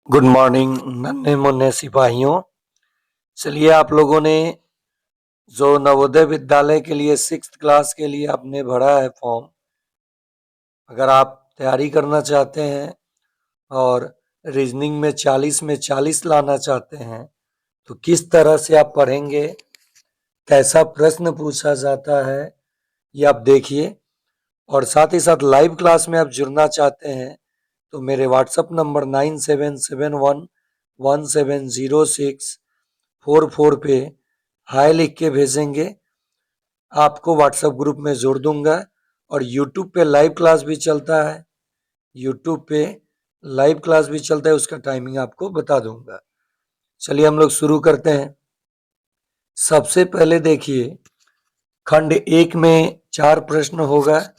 Good morning नन्हे मुन्ने सिपाहियों। चलिए, आप लोगों ने जो नवोदय विद्यालय के लिए 6th क्लास के लिए आपने भरा है फॉर्म, अगर आप तैयारी करना चाहते हैं और रीजनिंग में 40 में 40 लाना चाहते हैं तो किस तरह से आप पढ़ेंगे, कैसा प्रश्न पूछा जाता है, ये आप देखिए। और साथ ही साथ लाइव क्लास में आप जुड़ना चाहते हैं तो मेरे व्हाट्सएप नंबर 9771170644 पे हाय लिख के भेजेंगे, आपको व्हाट्सएप ग्रुप में जोड़ दूंगा। और यूट्यूब पे लाइव क्लास भी चलता है, यूट्यूब पे लाइव क्लास भी चलता है, उसका टाइमिंग आपको बता दूंगा। चलिए हम लोग शुरू करते हैं। सबसे पहले देखिए, खंड 1 में 4 प्रश्न होगा,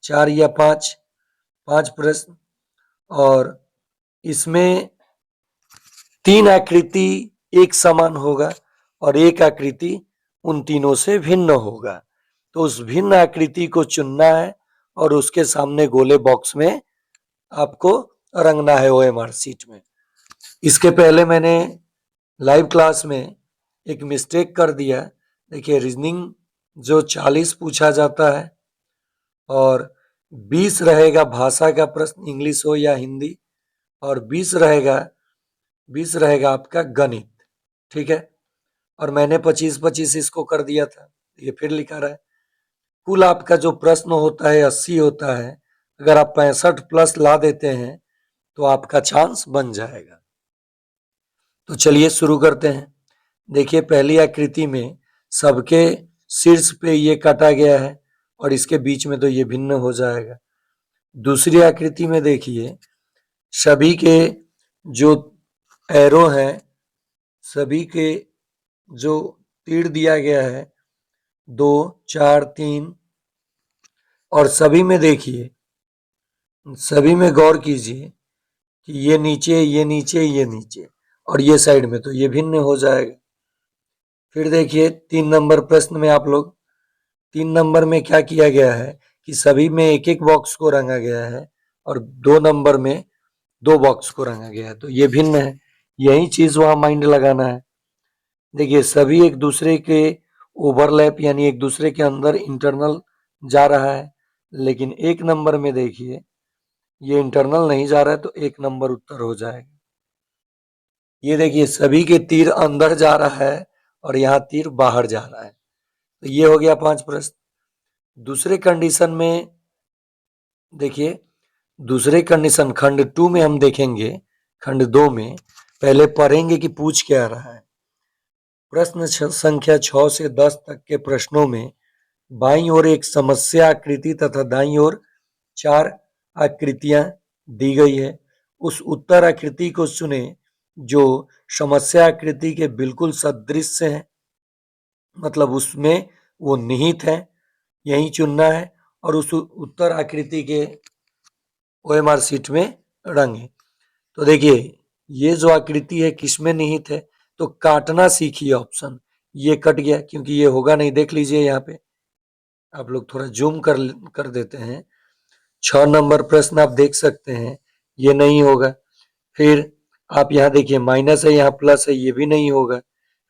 4 या 5 प्रश्न, और इसमें 3 आकृति एक समान होगा और एक आकृति उन तीनों से भिन्न होगा। तो उस भिन्न आकृति को चुनना है और उसके सामने गोले बॉक्स में आपको रंगना है ओएमआर शीट में। इसके पहले मैंने लाइव क्लास में एक मिस्टेक कर दिया। देखिए, रीजनिंग जो 40 पूछा जाता है और 20 रहेगा भाषा का प्रश्न, इंग्लिश हो या हिंदी, और 20 रहेगा आपका गणित। ठीक है, और मैंने 25-25 इसको कर दिया था, ये फिर लिखा रहा है। कुल आपका जो प्रश्न होता है 80 होता है। अगर आप 65 प्लस ला देते हैं तो आपका चांस बन जाएगा। तो चलिए शुरू करते हैं। देखिए, पहली आकृति में सबके शीर्ष पे ये काटा गया है और इसके बीच में तो ये भिन्न हो जाएगा। दूसरी आकृति में देखिए, सभी के जो एरो हैं, सभी के जो तीर दिया गया है 2, 4, 3, और सभी में देखिए, सभी में गौर कीजिए कि ये नीचे, ये नीचे, ये नीचे, और ये साइड में तो ये भिन्न हो जाएगा। फिर देखिए 3 नंबर प्रश्न में आप लोग, 3 नंबर में क्या किया गया है कि सभी में एक एक बॉक्स को रंगा गया है और 2 नंबर में 2 बॉक्स को रंगा गया है, तो ये भिन्न है। यही चीज वहां माइंड लगाना है। देखिए, सभी एक दूसरे के ओवरलैप यानी एक दूसरे के अंदर इंटरनल जा रहा है, लेकिन 1 नंबर में देखिए ये इंटरनल नहीं जा रहा है, तो 1 नंबर उत्तर हो जाएगा। ये देखिए, सभी के तीर अंदर जा रहा है और यहाँ तीर बाहर जा रहा है, तो ये हो गया 5 प्रश्न। दूसरे कंडीशन में देखिए, दूसरे कंडीशन खंड 2 में हम देखेंगे। खंड 2 में पहले पढ़ेंगे कि पूछ क्या रहा है। प्रश्न संख्या 6 से 10 तक के प्रश्नों में बाईं ओर एक समस्या आकृति तथा दाईं ओर 4 आकृतियां दी गई है। उस उत्तर आकृति को चुने जो समस्या आकृति के बिल्कुल सदृश है, मतलब उसमें वो निहित है, यही चुनना है और उस उत्तर आकृति के ओएमआर शीट में रंगे। तो देखिए, ये जो आकृति है किसमें निहित है, तो काटना सीखिए ऑप्शन। ये कट गया क्योंकि ये होगा नहीं। देख लीजिए यहाँ पे, आप लोग थोड़ा जूम कर देते हैं। 6 नंबर प्रश्न आप देख सकते हैं, ये नहीं होगा। फिर आप यहाँ देखिए, माइनस है, यहाँ प्लस है, ये भी नहीं होगा।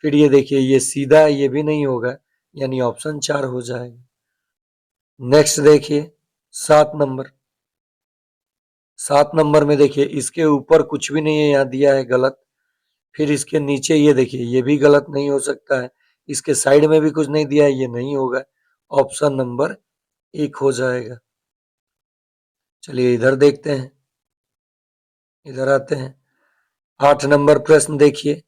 फिर ये देखिए, ये सीधा है, ये भी नहीं होगा, यानी ऑप्शन 4 हो जाएगा। नेक्स्ट देखिए 7 नंबर। 7 नंबर में देखिए, इसके ऊपर कुछ भी नहीं है, यहाँ दिया है गलत। फिर इसके नीचे ये देखिए, ये भी गलत नहीं हो सकता है। इसके साइड में भी कुछ नहीं दिया है, ये नहीं होगा। ऑप्शन नंबर 1 हो जाएगा। चलिए इधर देखते हैं, इधर आते हैं। 8 नंबर प्रश्न देखिए,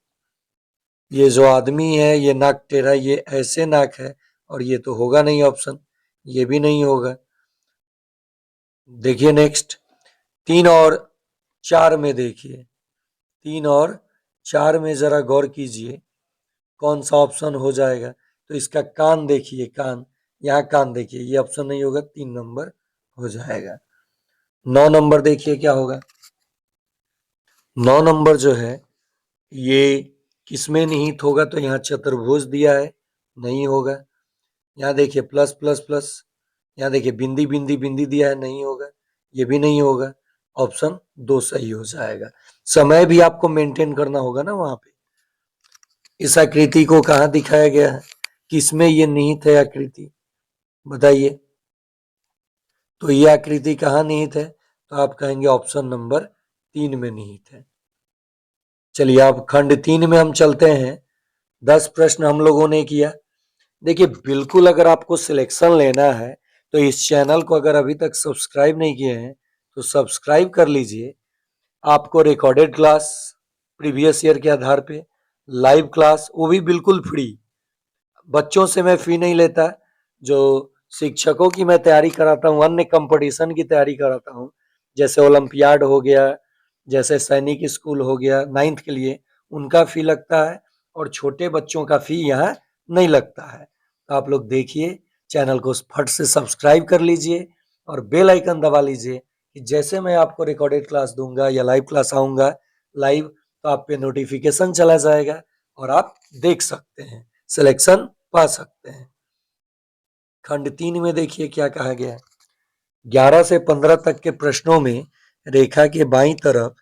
ये जो आदमी है ये नाक टेढ़ा, ये ऐसे नाक है, और ये तो होगा नहीं ऑप्शन, ये भी नहीं होगा। देखिए नेक्स्ट 3 और 4 में देखिए, 3 और 4 में जरा गौर कीजिए कौन सा ऑप्शन हो जाएगा। तो इसका कान देखिए, कान, यहाँ कान देखिए, ये ऑप्शन नहीं होगा, 3 नंबर हो जाएगा। 9 नंबर देखिए क्या होगा। 9 नंबर जो है ये किसमें निहित होगा, तो यहाँ चतुर्भुज दिया है, नहीं होगा। यहाँ देखिए प्लस प्लस प्लस, यहाँ देखिए बिंदी बिंदी बिंदी दिया है, नहीं होगा, ये भी नहीं होगा। ऑप्शन 2 सही हो जाएगा। समय भी आपको मेंटेन करना होगा ना वहां पे। इस आकृति को कहाँ दिखाया गया है, किसमें ये निहित है आकृति, बताइए। तो ये आकृति कहाँ निहित है, तो आप कहेंगे ऑप्शन नंबर 3 में निहित है। चलिए अब खंड 3 में हम चलते हैं। 10 प्रश्न हम लोगों ने किया। देखिए बिल्कुल अगर आपको सिलेक्शन लेना है तो इस चैनल को अगर अभी तक सब्सक्राइब नहीं किए हैं तो सब्सक्राइब कर लीजिए। आपको रिकॉर्डेड क्लास प्रीवियस ईयर के आधार पे, लाइव क्लास वो भी बिल्कुल फ्री, बच्चों से मैं फी नहीं लेता, जो शिक्षकों की मैं तैयारी कराता हूँ, अन्य कंपटीशन की तैयारी कराता हूँ, जैसे ओलंपियाड हो गया, जैसे सैनिक स्कूल हो गया 9th के लिए, उनका फी लगता है और छोटे बच्चों का फी यहाँ नहीं लगता है। तो आप लोग देखिए, चैनल को फट से सब्सक्राइब कर लीजिए और बेल आइकन दबा लीजिए कि जैसे मैं आपको रिकॉर्डेड क्लास दूंगा या लाइव क्लास आऊंगा लाइव, तो आप पे नोटिफिकेशन चला जाएगा और आप देख सकते हैं, सिलेक्शन पा सकते हैं। खंड 3 में देखिए क्या कहा गया है। 11 से 15 तक के प्रश्नों में रेखा के बाईं तरफ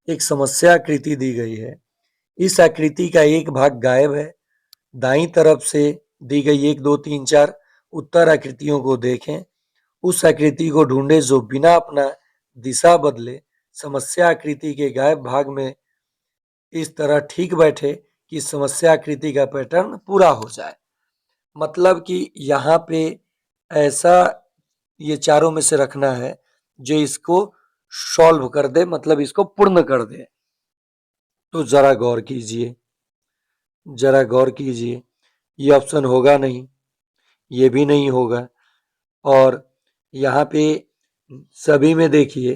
एक समस्या आकृति दी गई है। इस आकृति का एक भाग गायब है। दाईं तरफ से दी गई 1 2 3 4 उत्तर आकृतियों को देखें। उस आकृति को ढूंढे जो बिना अपना दिशा बदले समस्या आकृति के गायब भाग में इस तरह ठीक बैठे कि समस्या आकृति का पैटर्न पूरा हो जाए। मतलब कि यहाँ पे ऐसा ये चारों में से रखना है जो इसको सॉल्व कर दे, मतलब इसको पूर्ण कर दे। तो जरा गौर कीजिए, जरा गौर कीजिए, ये ऑप्शन होगा नहीं, ये भी नहीं होगा। और यहाँ पे सभी में देखिए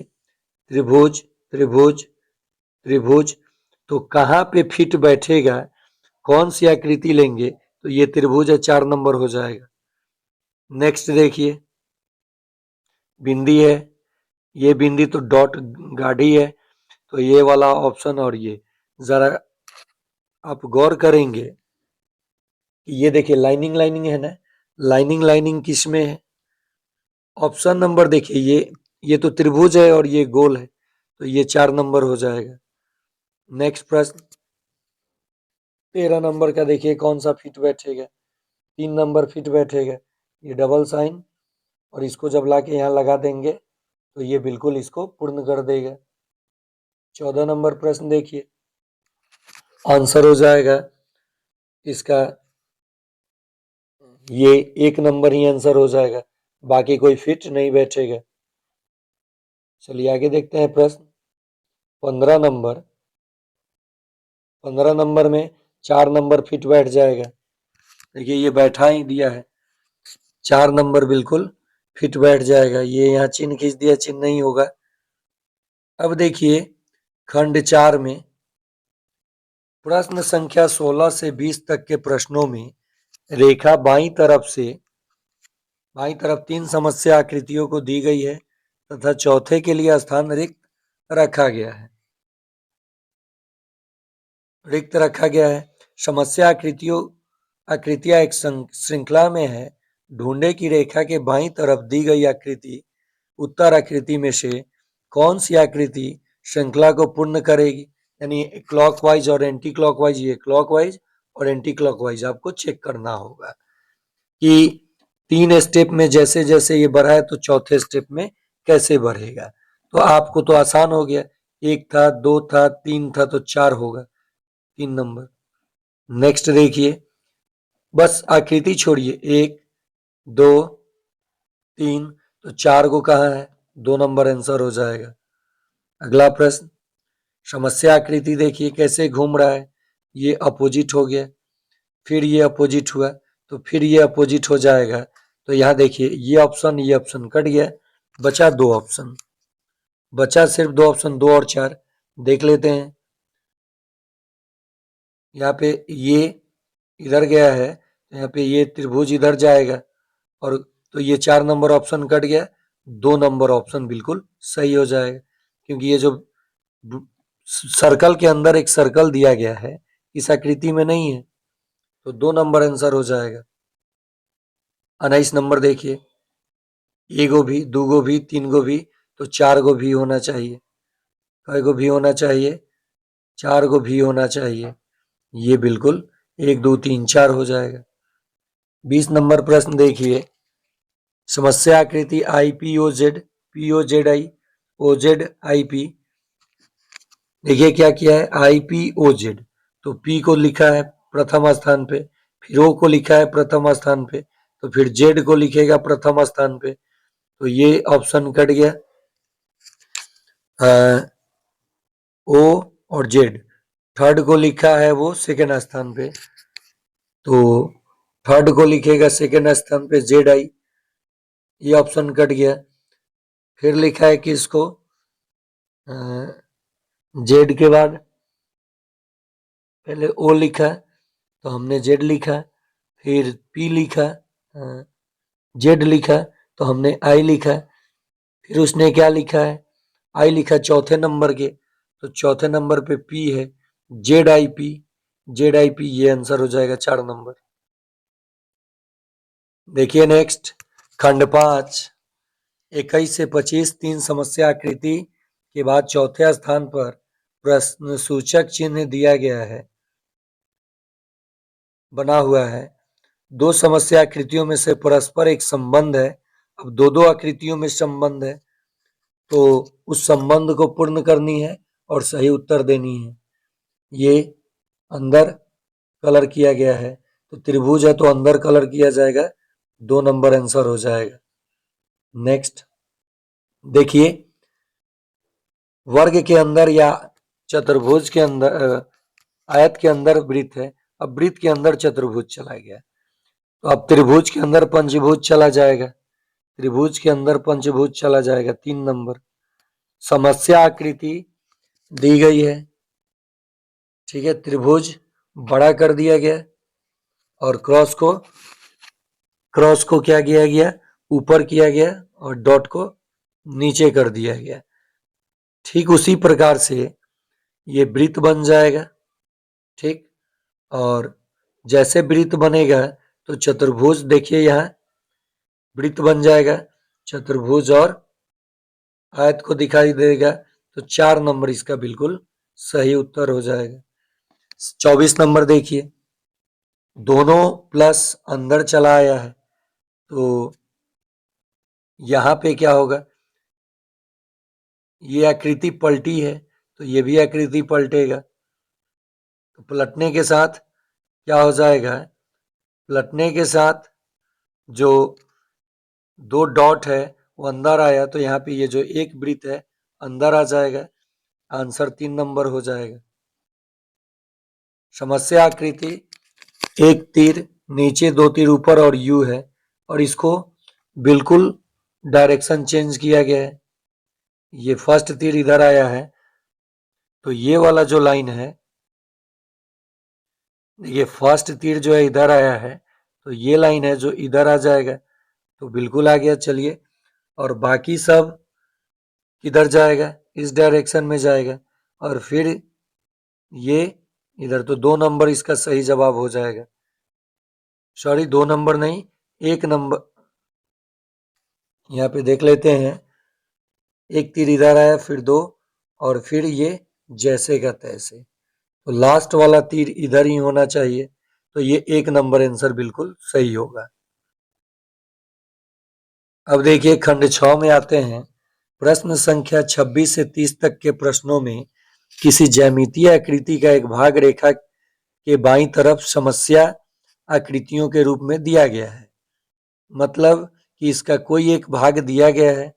त्रिभुज त्रिभुज त्रिभुज, तो कहाँ पे फिट बैठेगा, कौन सी आकृति लेंगे, तो ये त्रिभुज है, 4 नंबर हो जाएगा। नेक्स्ट देखिए बिंदी है, ये बिंदी तो डॉट गाढ़ी है, तो ये वाला ऑप्शन। और ये जरा आप गौर करेंगे कि ये देखिए लाइनिंग लाइनिंग है ना, लाइनिंग लाइनिंग किस में है, ऑप्शन नंबर देखिए ये तो त्रिभुज है और ये गोल है, तो ये 4 नंबर हो जाएगा। नेक्स्ट प्रश्न 13 नंबर का देखिए कौन सा फिट बैठेगा, 3 नंबर फिट बैठेगा, ये डबल साइन, और इसको जब लाके यहाँ लगा देंगे तो ये बिल्कुल इसको पूर्ण कर देगा। 14 नंबर प्रश्न देखिए, आंसर हो जाएगा इसका ये 1 नंबर ही आंसर हो जाएगा, बाकी कोई फिट नहीं बैठेगा। चलिए आगे देखते हैं प्रश्न 15 नंबर। 15 नंबर में 4 नंबर फिट बैठ जाएगा, देखिए ये बैठा ही दिया है, 4 नंबर बिल्कुल फिट बैठ जाएगा। ये यहाँ चिन्ह खींच दिया, चिन्ह नहीं होगा। अब देखिए खंड 4 में प्रश्न संख्या 16 से 20 तक के प्रश्नों में रेखा बाईं तरफ 3 समस्या आकृतियों को दी गई है तथा चौथे के लिए स्थान रिक्त रखा गया है। समस्या आकृतियां एक श्रृंखला में है। ढूंढे की रेखा के बाईं तरफ दी गई आकृति उत्तर आकृति में से कौन सी आकृति श्रृंखला को पूर्ण करेगी, यानी क्लॉकवाइज और एंटी क्लॉकवाइज, ये क्लॉकवाइज और एंटी क्लॉकवाइज आपको चेक करना होगा कि 3 स्टेप में जैसे जैसे ये बढ़ा है तो चौथे स्टेप में कैसे बढ़ेगा। तो आपको तो आसान हो गया, 1 था, 2 था, 3 था, तो 4 होगा, 3 नंबर। नेक्स्ट देखिए, बस आकृति छोड़िए, 1 2 3, तो 4 को कहाँ है, 2 नंबर आंसर हो जाएगा। अगला प्रश्न, समस्या आकृति देखिए कैसे घूम रहा है, ये अपोजिट हो गया, फिर ये अपोजिट हुआ, तो फिर ये अपोजिट हो जाएगा। तो यहाँ देखिए ये ऑप्शन कट गया, बचा 2 ऑप्शन, बचा सिर्फ 2 ऑप्शन, 2 और 4 देख लेते हैं। यहाँ पे ये इधर गया है, यहाँ पे ये त्रिभुज इधर जाएगा, और तो ये 4 नंबर ऑप्शन कट गया, 2 नंबर ऑप्शन बिल्कुल सही हो जाएगा, क्योंकि ये जो सर्कल के अंदर एक सर्कल दिया गया है इस आकृति में नहीं है, तो 2 नंबर आंसर हो जाएगा। 19 नंबर देखिए, 1 गो भी, 2 गो भी, 3 गो भी, तो 4 गो भी होना चाहिए। कई को भी होना चाहिए, 4 को भी होना चाहिए। ये बिल्कुल 1 2 3 4 हो जाएगा। 20 नंबर प्रश्न देखिए, समस्या आकृति IPOZ POZI OZ IP। देखिए क्या किया है, IPOZ, तो P को लिखा है प्रथम स्थान पे, फिर O को लिखा है प्रथम स्थान पे, तो फिर Z को लिखेगा प्रथम स्थान पे, तो ये ऑप्शन कट गया। O और Z, थर्ड को लिखा है वो सेकेंड स्थान पे, तो थर्ड को लिखेगा सेकेंड स्थान पे ZI, ये ऑप्शन कट गया। फिर लिखा है कि इसको Z के बाद पहले O लिखा तो हमने Z लिखा, फिर P लिखा, Z लिखा तो हमने I लिखा, फिर उसने क्या लिखा है, I लिखा चौथे नंबर के, तो चौथे नंबर पे P है, ZIP, ZIP ये आंसर हो जाएगा 4 नंबर। देखिए नेक्स्ट, खंड 5, 21 से 25, 3 समस्या आकृति के बाद चौथे स्थान पर प्रश्न सूचक चिन्ह दिया गया है, बना हुआ है। 2 समस्या आकृतियों में से परस्पर एक संबंध है। अब दो आकृतियों में संबंध है, तो उस संबंध को पूर्ण करनी है और सही उत्तर देनी है। ये अंदर कलर किया गया है, तो त्रिभुज है तो अंदर कलर किया जाएगा, 2 नंबर आंसर हो जाएगा। नेक्स्ट देखिए, वर्ग के अंदर या चतुर्भुज के अंदर, आयत के अंदर वृत्त है, अब वृत्त के अंदर चतुर्भुज चला गया, तो अब त्रिभुज के अंदर पंचभुज चला जाएगा, त्रिभुज के अंदर पंचभुज चला जाएगा, 3 नंबर। समस्या आकृति दी गई है, ठीक है, त्रिभुज बड़ा कर दिया गया और क्रॉस को क्या किया गया, ऊपर किया गया और डॉट को नीचे कर दिया गया। ठीक उसी प्रकार से ये वृत्त बन जाएगा, ठीक, और जैसे वृत्त बनेगा तो चतुर्भुज, देखिए यहाँ वृत्त बन जाएगा, चतुर्भुज और आयत को दिखाई देगा, तो 4 नंबर इसका बिल्कुल सही उत्तर हो जाएगा। 24 नंबर देखिए, दोनों प्लस अंदर चला आया है, तो यहां पे क्या होगा, ये आकृति पलटी है तो ये भी आकृति पलटेगा, तो पलटने के साथ क्या हो जाएगा, पलटने के साथ जो 2 डॉट है वो अंदर आया, तो यहाँ पे ये जो एक वृत्त है अंदर आ जाएगा, आंसर 3 नंबर हो जाएगा। समस्या आकृति, एक तीर नीचे, 2 तीर ऊपर और यू है, और इसको बिल्कुल डायरेक्शन चेंज किया गया है। ये फर्स्ट तीर इधर आया है, तो ये वाला जो लाइन है, ये फर्स्ट तीर जो है इधर आया है, तो ये लाइन है जो इधर आ जाएगा, तो बिल्कुल आ गया। चलिए, और बाकी सब किधर जाएगा, इस डायरेक्शन में जाएगा, और फिर ये इधर, तो 2 नंबर इसका सही जवाब हो जाएगा। सॉरी, 2 नंबर नहीं, 1 नंबर, यहाँ पे देख लेते हैं, एक तीर इधर आया, फिर 2, और फिर ये जैसे का तैसे, तो लास्ट वाला तीर इधर ही होना चाहिए, तो ये 1 नंबर आंसर बिल्कुल सही होगा। अब देखिए खंड 6 में आते हैं, प्रश्न संख्या 26 से 30 तक के प्रश्नों में किसी ज्यामितीय आकृति का एक भाग रेखा के बाईं तरफ समस्या आकृतियों के रूप में दिया गया है, मतलब कि इसका कोई एक भाग दिया गया है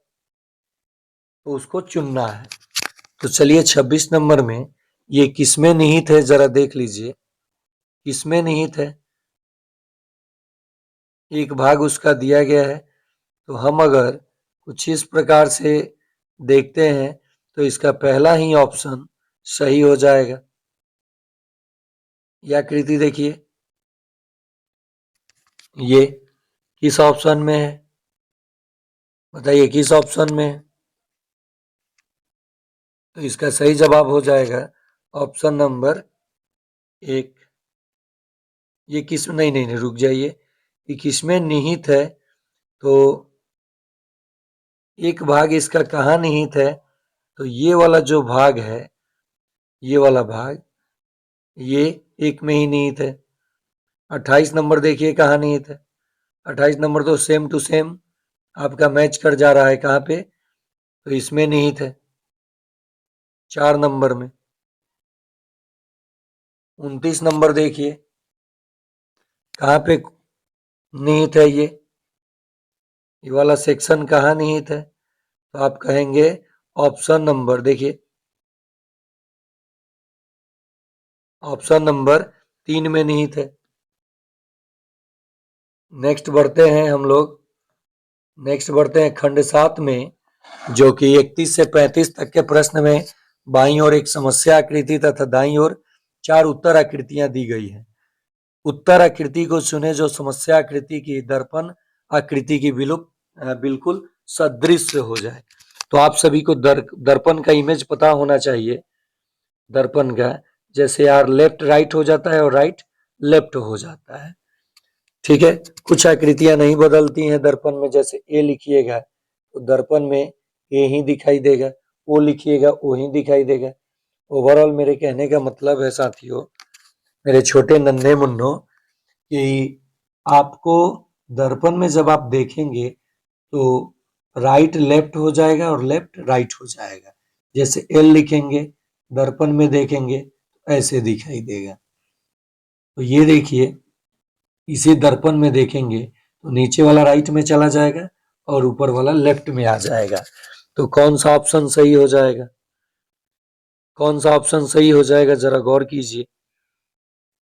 तो उसको चुनना है। तो चलिए 26 नंबर में ये किसमें निहित है, जरा देख लीजिए, किसमें निहित है, एक भाग उसका दिया गया है, तो हम अगर कुछ इस प्रकार से देखते हैं तो इसका पहला ही ऑप्शन सही हो जाएगा। यह आकृति देखिए, ये किस ऑप्शन में है, बताइए किस ऑप्शन में है, तो इसका सही जवाब हो जाएगा ऑप्शन नंबर 1। ये किस, नहीं नहीं नहीं, रुक जाइए, ये किसमें निहित है, तो एक भाग इसका कहाँ निहित है, तो ये वाला जो भाग है, ये वाला भाग, ये एक में ही निहित है। 28 नंबर देखिए कहाँ निहित है। 28 नंबर तो सेम टू सेम आपका मैच कर जा रहा है, कहाँ पे, तो इसमें निहित है 4 नंबर में। 29 नंबर देखिए कहाँ पे निहित है, ये वाला सेक्शन कहाँ निहित है, तो आप कहेंगे ऑप्शन नंबर, देखिए ऑप्शन नंबर 3 में निहित है। नेक्स्ट बढ़ते हैं हम लोग, नेक्स्ट बढ़ते हैं खंड 7 में, जो कि 31 से 35 तक के प्रश्न में बाईं ओर एक समस्या आकृति तथा दाईं ओर 4 उत्तर आकृतियां दी गई है। उत्तर आकृति को चुने जो समस्या आकृति की दर्पण आकृति की बिल्कुल सदृश हो जाए। तो आप सभी को दर्पण का इमेज पता होना चाहिए। दर्पण का जैसे यार लेफ्ट राइट हो जाता है और राइट लेफ्ट हो जाता है, ठीक है। कुछ आकृतियां नहीं बदलती हैं दर्पण में, जैसे ए लिखिएगा तो दर्पण में ए ही दिखाई देगा, ओ लिखिएगा ओ ही दिखाई देगा। ओवरऑल मेरे कहने का मतलब है साथियों, मेरे छोटे नन्हे मुन्नों, कि आपको दर्पण में जब आप देखेंगे तो राइट लेफ्ट हो जाएगा और लेफ्ट राइट हो जाएगा। जैसे एल लिखेंगे दर्पण में देखेंगे ऐसे दिखाई देगा। तो ये देखिए, इसे दर्पण में देखेंगे तो नीचे वाला राइट में चला जाएगा और ऊपर वाला लेफ्ट में आ जाएगा। तो कौन सा ऑप्शन सही हो जाएगा, कौन सा ऑप्शन सही हो जाएगा, जरा गौर कीजिए।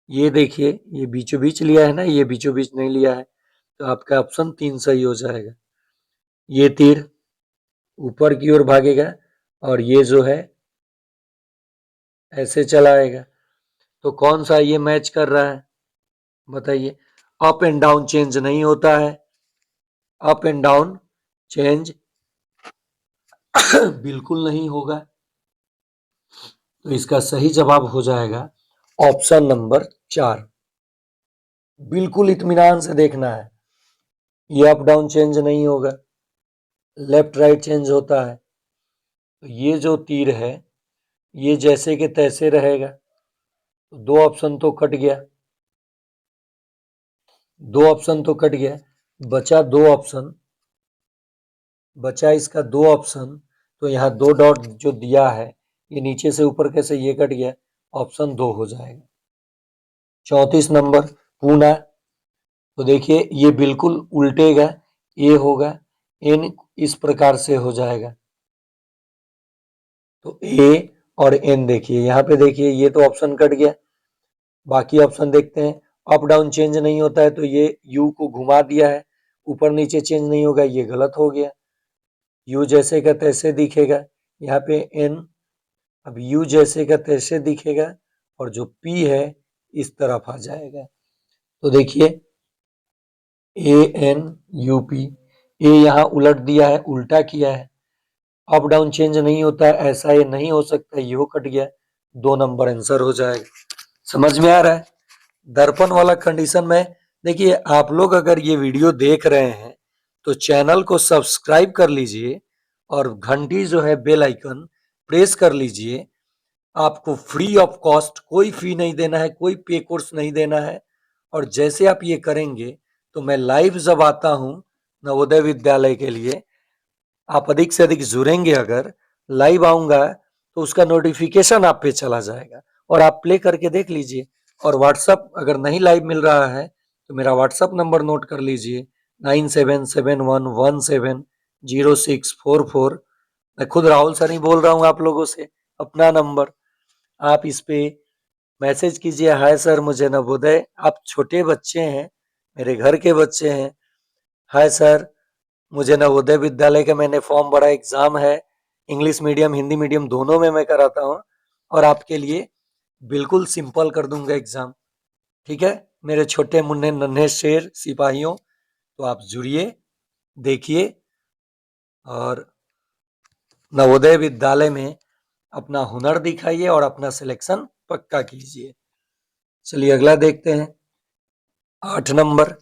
ये देखिए, ये बीचों बीच लिया है ना, ये बीचों बीच नहीं लिया है, तो आपका ऑप्शन 3 सही हो जाएगा। ये तीर ऊपर की ओर भागेगा और ये जो है ऐसे चला आएगा। तो कौन सा ये मैच कर रहा है बताइए। अप एंड डाउन चेंज नहीं होता है, अप एंड डाउन चेंज बिल्कुल नहीं होगा। तो इसका सही जवाब हो जाएगा ऑप्शन नंबर 4। बिल्कुल इत्मीनान से देखना है, ये अप डाउन चेंज नहीं होगा, लेफ्ट राइट चेंज होता है। तो ये जो तीर है ये जैसे के तैसे रहेगा। तो 2 ऑप्शन तो कट गया, 2 ऑप्शन तो कट गया, बचा 2 ऑप्शन, बचा इसका 2 ऑप्शन। तो यहाँ 2 डॉट जो दिया है ये नीचे से ऊपर कैसे, ये कट गया, ऑप्शन 2 हो जाएगा। 34 नंबर पूना, तो देखिए ये बिल्कुल उल्टेगा, ए होगा, एन इस प्रकार से हो जाएगा। तो ए और एन देखिए, यहाँ पे देखिए ये तो ऑप्शन कट गया। बाकी ऑप्शन देखते हैं, अप डाउन चेंज नहीं होता है तो ये यू को घुमा दिया है, ऊपर नीचे चेंज नहीं होगा, ये गलत हो गया। यू जैसे का तैसे दिखेगा, यहाँ पे एन, अब यू जैसे का तैसे दिखेगा और जो पी है इस तरफ आ जाएगा। तो देखिए ए एन यू पी, ए यहाँ उलट दिया है, उल्टा किया है। अप डाउन चेंज नहीं होता है, ऐसा ये नहीं हो सकता, ये कट गया, 2 नंबर आंसर हो जाएगा। समझ में आ रहा है दर्पण वाला कंडीशन में। देखिए आप लोग अगर ये वीडियो देख रहे हैं तो चैनल को सब्सक्राइब कर लीजिए और घंटी जो है बेल आइकन प्रेस कर लीजिए। आपको फ्री ऑफ कॉस्ट, कोई फी नहीं देना है, कोई पे कोर्स नहीं देना है। और जैसे आप ये करेंगे तो मैं लाइव जब आता हूँ नवोदय विद्यालय के लिए, आप अधिक से अधिक जुड़ेंगे, अगर लाइव आऊंगा तो उसका नोटिफिकेशन आप पे चला जाएगा और आप प्ले करके देख लीजिए। और व्हाट्सअप अगर नहीं लाइव मिल रहा है तो मेरा व्हाट्सअप नंबर नोट कर लीजिए, 9771170644। मैं खुद राहुल सर ही बोल रहा हूँ आप लोगों से, अपना नंबर। आप इस पे मैसेज कीजिए, हाय सर मुझे नवोदय, आप छोटे बच्चे हैं, मेरे घर के बच्चे हैं, हाय सर मुझे नवोदय विद्यालय का मैंने फॉर्म भरा, एग्जाम है, इंग्लिश मीडियम हिंदी मीडियम दोनों में मैं कराता हूँ और आपके लिए बिल्कुल सिंपल कर दूंगा एग्जाम। ठीक है मेरे छोटे मुन्ने नन्हे शेर सिपाहियों, तो आप जुड़िए, देखिए और नवोदय विद्यालय में अपना हुनर दिखाइए और अपना सिलेक्शन पक्का कीजिए। चलिए अगला देखते हैं। 8 नंबर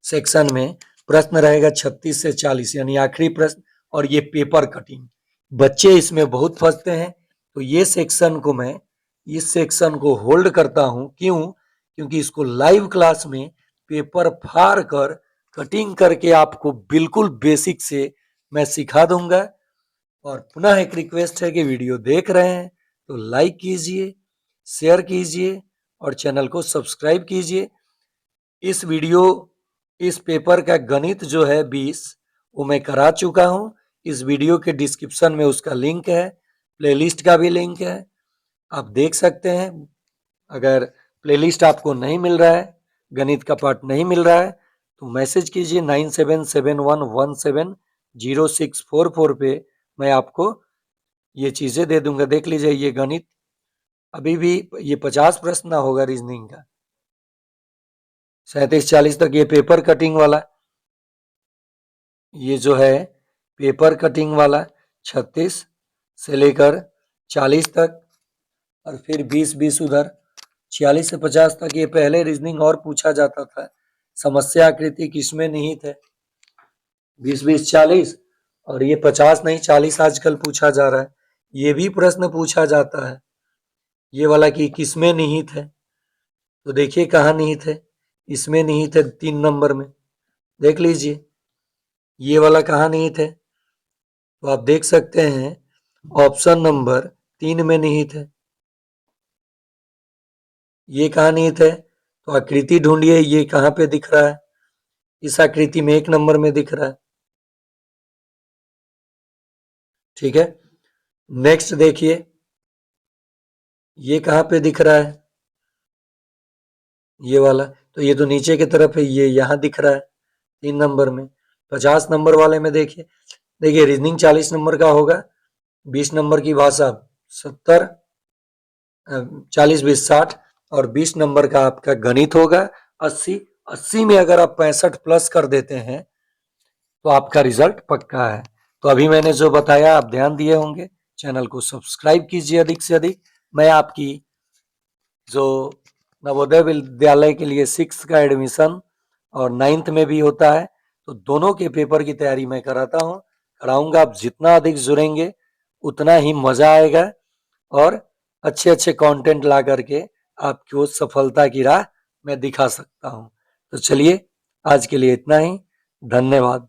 सेक्शन में प्रश्न रहेगा 36 से 40, यानी आखिरी प्रश्न, और ये पेपर कटिंग, बच्चे इसमें बहुत फंसते हैं, तो ये सेक्शन को मैं इस सेक्शन को होल्ड करता हूं। क्यों? क्योंकि इसको लाइव क्लास में पेपर फाड़ कर कटिंग करके आपको बिल्कुल बेसिक से मैं सिखा दूंगा। और पुनः एक रिक्वेस्ट है कि वीडियो देख रहे हैं तो लाइक कीजिए, शेयर कीजिए और चैनल को सब्सक्राइब कीजिए। इस वीडियो इस पेपर का गणित जो है 20 वो मैं करा चुका हूं। इस वीडियो के डिस्क्रिप्शन में उसका लिंक है, प्लेलिस्ट का भी लिंक है, आप देख सकते हैं। अगर प्लेलिस्ट आपको नहीं मिल रहा है, गणित का पार्ट नहीं मिल रहा है, तो मैसेज कीजिए 9771170644 पे, मैं आपको ये चीजें दे दूंगा। देख लीजिए ये गणित अभी भी ये 50 प्रश्न होगा रीजनिंग का, 37-40 तक ये पेपर कटिंग वाला, ये जो है पेपर कटिंग वाला 36 से लेकर 40 तक, और फिर 20-20 उधर 46 से 50 तक ये पहले रीजनिंग और पूछा जाता था। समस्या आकृति किसमें निहित है, 20-20-40, और ये 50 नहीं 40 आजकल पूछा जा रहा है। ये भी प्रश्न पूछा जाता है ये वाला कि किसमें निहित है, तो देखिए कहाँ निहित है, इसमें निहित है 3 नंबर में, देख लीजिए। ये वाला कहाँ निहित है, तो आप देख सकते हैं ऑप्शन नंबर 3 में निहित है। ये कहाँ निहित है, तो आकृति ढूंढिए, ये कहाँ पे दिख रहा है, इस आकृति में 1 नंबर में दिख रहा है। ठीक है, नेक्स्ट देखिए ये कहाँ पे दिख रहा है, ये वाला, तो ये तो नीचे की तरफ है, ये यहाँ दिख रहा है 3 नंबर में। 50 नंबर वाले में देखिए, देखिए रीजनिंग 40 नंबर का होगा, 20 नंबर की भाषा 70, 40-20-60, और 20 नंबर का आपका गणित होगा 80। 80 में अगर आप 65 प्लस कर देते हैं तो आपका रिजल्ट पक्का है। तो अभी मैंने जो बताया आप ध्यान दिए होंगे। चैनल को सब्सक्राइब कीजिए अधिक से अधिक। मैं आपकी जो नवोदय विद्यालय के लिए 6th का एडमिशन और 9th में भी होता है, तो दोनों के पेपर की तैयारी मैं कराता हूँ, कराऊंगा। आप जितना अधिक जुड़ेंगे उतना ही मजा आएगा और अच्छे अच्छे कंटेंट ला करके आपको सफलता की राह मैं दिखा सकता हूँ। तो चलिए आज के लिए इतना ही, धन्यवाद।